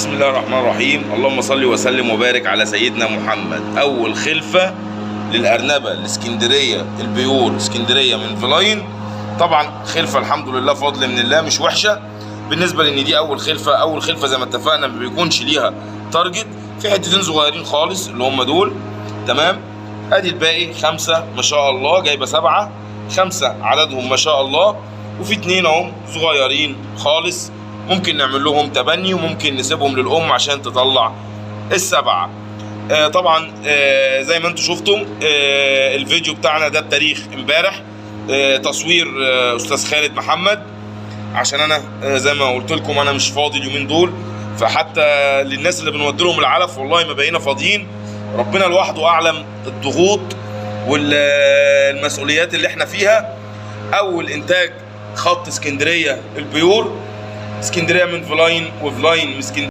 بسم الله الرحمن الرحيم. اللهم صل وسلم وبارك على سيدنا محمد. اول خلفه للارنبه الاسكندريه البيور اسكندريه من فلاين. طبعا خلفه الحمد لله فضل من الله مش وحشه بالنسبه لان دي اول خلفه زي ما اتفقنا ما بيكونش ليها تارجت. في حتتين صغيرين خالص اللي هم دول تمام. ادي الباقي 5 ما شاء الله، جايبه 7 5 عددهم ما شاء الله، وفي 2 اهم صغيرين خالص ممكن نعمل لهم تبني وممكن نسيبهم للام عشان تطلع ال7. طبعا زي ما انتم شفتم الفيديو بتاعنا ده بتاريخ امبارح، تصوير استاذ خالد محمد، عشان انا زي ما قلت لكم انا مش فاضي اليومين دول، فحتى للناس اللي بنودي لهم العلف والله ما بقينا فاضيين. ربنا لوحده اعلم الضغوط والمسؤوليات اللي احنا فيها. اول انتاج خط اسكندريه البيور، اسكندريه من فلاين وفلاين من اسكندريه.